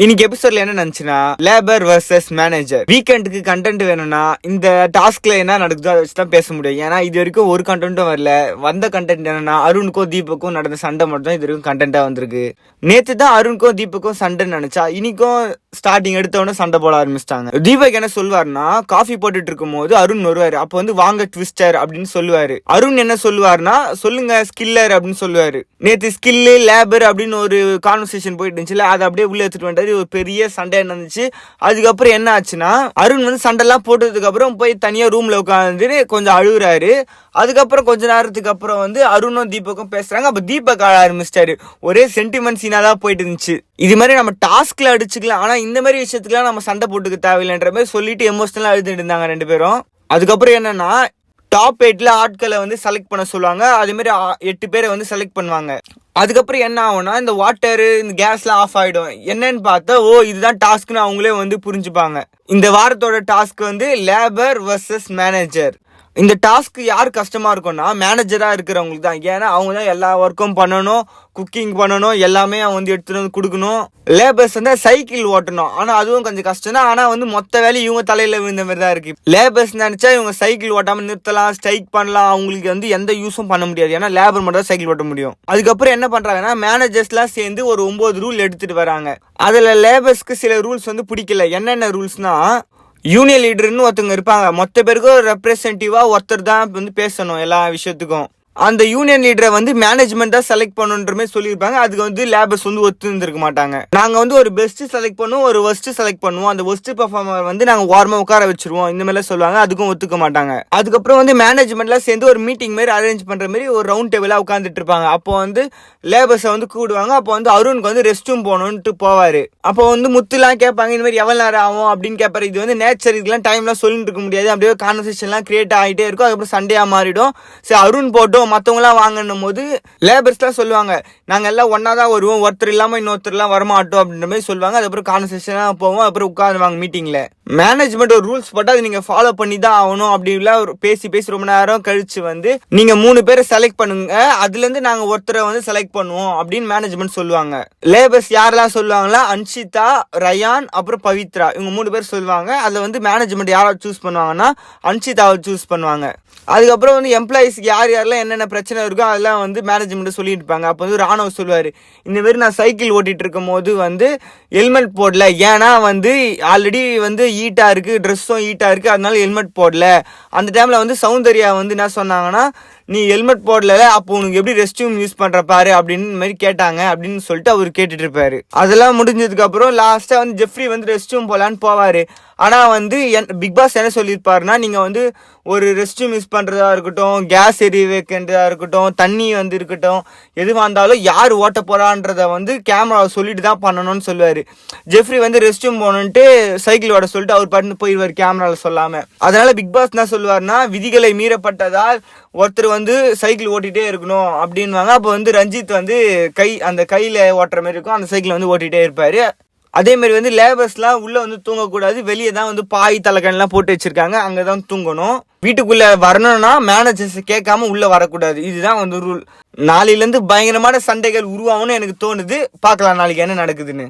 இன்னைக்கு எபிசோட்ல என்ன நினைச்சுன்னா, லேபர் வர்சஸ் மேனேஜர். வீக்கெண்டுக்கு கண்டென்ட் வேணும்னா இந்த டாஸ்க்ல என்ன நடக்குதோ அதை வச்சுதான் பேச முடியும். ஏன்னா இது வரைக்கும் ஒரு கண்டென்ட்டும் வரல. வந்த கண்டென்ட் என்னன்னா, அருணுக்கும் தீபக்கும் நடந்த சண்டை மட்டும் தான் இது வரைக்கும் கண்டென்ட்டா வந்திருக்கு. நேத்து தான் அருணுக்கும் தீபக்கும் சண்டைன்னு நினைச்சா, இன்னைக்கும் ஸ்டார்டிங் எடுத்தவொடனே சண்டை போட ஆரம்பிச்சிட்டாங்க. தீபக் என்ன சொல்லுவாருன்னா, காஃபி போட்டுட்டு இருக்கும் போது அருண் வருவாரு. அப்ப வந்து வாங்க ட்விஸ்டர் அப்படின்னு சொல்லுவாரு. அருண் என்ன சொல்லுவாருன்னா, சொல்லுங்க ஸ்கில்லர் அப்படின்னு சொல்லுவாரு. நேத்து ஸ்கில்லு லேபர் அப்படின்னு ஒரு கான்வர்சேஷன் போயிட்டு இருந்துச்சுல, அதை அப்படியே உள்ள எடுத்துட்டு வந்துட்டாரு. ஒரு பெரிய சண்டை நடந்துச்சு. அதுக்கப்புறம் என்ன ஆச்சுன்னா, அருண் வந்து சண்டைலாம் போட்டதுக்கு அப்புறம் போய் தனியா ரூம்ல உட்காந்து கொஞ்சம் அழுகுறாரு. அதுக்கப்புறம் கொஞ்ச நேரத்துக்கு அப்புறம் வந்து அருணும் தீபக்கும் பேசுறாங்க. அப்ப தீபக் ஆட ஆரம்பிச்சிட்டாரு. ஒரே சென்டிமெண்ட் சீனா தான் போயிட்டு இருந்துச்சு. இது மாதிரி நம்ம டாஸ்க்ல அடிச்சுக்கலாம், ஆனா இந்த மாதிரி விஷயத்துக்குலாம் நம்ம சண்டை போட்டுக்க தேவையில்லைன்ற மாதிரி சொல்லிட்டு எமோஷனலா அழுதுட்டு இருந்தாங்க ரெண்டு பேரும். அதுக்கப்புறம் என்னன்னா, டாப் 8ல ஆட்களை வந்து செலக்ட் பண்ண சொல்லுவாங்க. அதே மாதிரி 8 பேரை வந்து செலக்ட் பண்ணுவாங்க. அதுக்கப்புறம் என்ன ஆகும்னா, இந்த வாட்டரு இந்த கேஸ்லாம் ஆஃப் ஆகிடும். என்னன்னு பார்த்தா, இதுதான் டாஸ்க்னு அவங்களே வந்து புரிஞ்சுப்பாங்க. இந்த வாரத்தோட டாஸ்க் வந்து லேபர் வர்சஸ் மேனேஜர். இந்த டாஸ்க் யார் கஷ்டமா இருக்கும்னா, மேனேஜரா இருக்கிறவங்களுக்கு தான். ஏன்னா அவங்க தான் எல்லா ஒர்க்கும் பண்ணணும், குக்கிங் பண்ணணும், எல்லாமே அவங்க வந்து எடுத்துட்டு வந்து கொடுக்கணும். லேபர்ஸ் வந்து சைக்கிள் ஓட்டணும், ஆனா அதுவும் கொஞ்சம் கஷ்டம் தான். ஆனா வந்து மொத்த வேலையும் இவங்க தலையில விழுந்த மாதிரி தான் இருக்கு. லேபர்ஸ் நினைச்சா இவங்க சைக்கிள் ஓட்டாம நிறுத்தலாம், ஸ்ட்ரைக் பண்ணலாம், அவங்களுக்கு வந்து எந்த யூஸும் பண்ண முடியாது. ஏன்னா லேபர் மட்டும் தான் சைக்கிள் ஓட்ட முடியும். அதுக்கப்புறம் என்ன பண்றாங்கன்னா, மேனேஜர்ஸ்லாம் சேர்ந்து ஒரு 9 ரூல் எடுத்துட்டு வராங்க. அதுல லேபர்ஸ்க்கு சில ரூல்ஸ் வந்து பிடிக்கல. என்னென்ன ரூல்ஸ்னா, யூனியன் லீடர்னு ஒருத்தவங்க இருப்பாங்க. மொத்த பேருக்கும் ரெப்ரசன்டேட்டிவா ஒருத்தர் தான் வந்து பேசணும் எல்லா விஷயத்துக்கும். அந்த யூனியன் லீடரை வந்து மேனேஜ்மெண்ட் தான் செலக்ட் பண்ணுன்ற மாதிரி சொல்லியிருப்பாங்க. அதுக்கு வந்து லேபர்ஸ் வந்து ஒத்துருந்துருக்க மாட்டாங்க. நாங்க வந்து ஒரு பெஸ்ட் செலக்ட் பண்ணுவோம், ஒரு ஒர்ஸ்ட் செலக்ட் பண்ணுவோம். அந்த ஒர்ஸ்ட் பெர்ஃபார்மர் வந்து நாங்க ஓரமா உட்கார வச்சிருவோம், இந்த மாதிரி சொல்லுவாங்க. அதுக்கும் ஒத்துக்க மாட்டாங்க. அதுக்கப்புறம் வந்து மேனேஜ்மெண்ட்ல சேர்ந்து ஒரு மீட்டிங் மாதிரி அரேஞ்ச் பண்ற மாதிரி ஒரு ரவுண்ட் டேபிளா உட்காந்துட்டு இருப்பாங்க. அப்போ வந்து லேபர்ஸை வந்து கூடுவாங்க. அப்போ வந்து அருணுக்கு வந்து ரெஸ்ட் ரூம் போகணும்ட்டு போவாரு. அப்போ வந்து முத்துலாம் கேட்பாங்க, இந்த மாதிரி எவ்வளவு நேரம் ஆகும் அப்படின்னு கேட்பாரு. இது வந்து நேச்சர், இதுக்கெல்லாம் டைம்லாம் சொல்லிட்டு இருக்க முடியாது. அப்படியே கான்வர்சேஷன்லாம் கிரியேட் ஆகிட்டே இருக்கும். அதுக்கப்புறம் சண்டையா மாறிடும். சரி அருண் போட்டோம், மற்றவங்களாம் வாங்கணும் போது லேபர்ஸ்லாம் சொல்லுவாங்க, நாங்கள் எல்லாம் ஒன்னா தான் வருவோம், ஒருத்தர் இல்லாமல் இன்னொருத்தர்லாம் வரமாட்டோம் அப்படின்ற மாதிரி சொல்லுவாங்க. அதுக்கப்புறம் கான்வர்சேஷனாக போவோம். அப்புறம் உட்காந்துவாங்க மீட்டிங்கில். மேனேஜ்மெண்ட் ஒரு ரூல்ஸ் போட்டால் அது நீங்கள் ஃபாலோ பண்ணி தான் ஆகணும். அப்படிலாம் பேசி ரொம்ப நேரம் கழிச்சு வந்து நீங்கள் 3 பேரை செலக்ட் பண்ணுங்க, அதுலேருந்து நாங்கள் ஒருத்தரை வந்து செலக்ட் பண்ணுவோம் அப்படின்னு மேனேஜ்மெண்ட் சொல்லுவாங்க. லேபர்ஸ் யாரெல்லாம் சொல்லுவாங்களா, அன்ஷிதா, ரயான், அப்புறம் பவித்ரா, இவங்க 3 பேர் சொல்லுவாங்க. அதில் வந்து மேனேஜ்மெண்ட் யாராவது சூஸ் பண்ணுவாங்கன்னா அன்ஷிதாவை சூஸ் பண்ணுவாங்க. அதுக்கப்புறம் வந்து எம்ப்ளாயிஸ்க்கு யார் யாரெல்லாம் என்னென்ன பிரச்சனை இருக்கோ அதெல்லாம் வந்து மேனேஜ்மெண்ட் சொல்லிட்டு இருப்பாங்க. அப்போ வந்து ராணுவ சொல்லுவார், இந்த மாதிரி நான் சைக்கிள் ஓட்டிட்டு இருக்கும் போது வந்து ஹெல்மெட் போடல, ஏன்னா வந்து ஆல்ரெடி வந்து ஹீட்டாக இருக்குது, ட்ரெஸ்ஸும் ஹீட்டாக இருக்குது, அதனால ஹெல்மெட் போடல. அந்த டைமில் வந்து சௌந்தர்யா வந்து என்ன சொன்னாங்கன்னா, நீ ஹெல்மெட் போடல, அப்போ உனக்கு எப்படி ரெஸ்ட் ரூம் யூஸ் பண்ற பாரு அப்படின்னு மாதிரி கேட்டாங்க அப்படின்னு சொல்லிட்டு அவர் கேட்டுட்டு இருப்பாரு. அதெல்லாம் முடிஞ்சதுக்கு அப்புறம் லாஸ்டா வந்து ஜெஃப்ரி வந்து ரெஸ்ட் ரூம் போலான்னு போவாரு. ஆனா வந்து பிக் பாஸ் என்ன சொல்லியிருப்பாருன்னா, நீங்க வந்து ஒரு ரெஸ்ட் ரூம் யூஸ் பண்றதா இருக்கட்டும், கேஸ் எரி வைக்கின்றதா இருக்கட்டும், தண்ணி வந்து இருக்கட்டும், எதுவாக இருந்தாலும் யார் ஓட்ட போறான்றத வந்து கேமராவை சொல்லிட்டு தான் பண்ணணும்னு சொல்லுவாரு. ஜெஃப்ரி வந்து ரெஸ்ட் ரூம் போகணுன்ட்டு சைக்கிள் ஓட சொல்லிட்டு அவர் பாட்டு போயிடுவார் கேமராவில் சொல்லாம. அதனால பிக் பாஸ் என்ன சொல்லுவாருன்னா, விதிகளை மீறப்பட்டதால் ஒருத்தர் வந்து சைக்கிள் ஓட்டிகிட்டே இருக்கணும் அப்படின்வாங்க. அப்போ வந்து ரஞ்சித் வந்து அந்த கையில் ஓட்டுற மாதிரி இருக்கும், அந்த சைக்கிள் வந்து ஓட்டிகிட்டே இருப்பார். அதே மாதிரி வந்து லேபர்ஸ்லாம் உள்ளே வந்து தூங்கக்கூடாது, வெளியே தான் வந்து பாய் தலைக்கணெலாம் போட்டு வச்சுருக்காங்க, அங்கே தான் தூங்கணும். வீட்டுக்குள்ளே வரணும்னா மேனேஜர்ஸ் கேட்காம உள்ளே வரக்கூடாது. இதுதான் வந்து ரூல். நாளையிலேருந்து பயங்கரமான சண்டைகள் உருவாகும்னு எனக்கு தோணுது. பார்க்கலாம் நாளைக்கு என்ன நடக்குதுன்னு.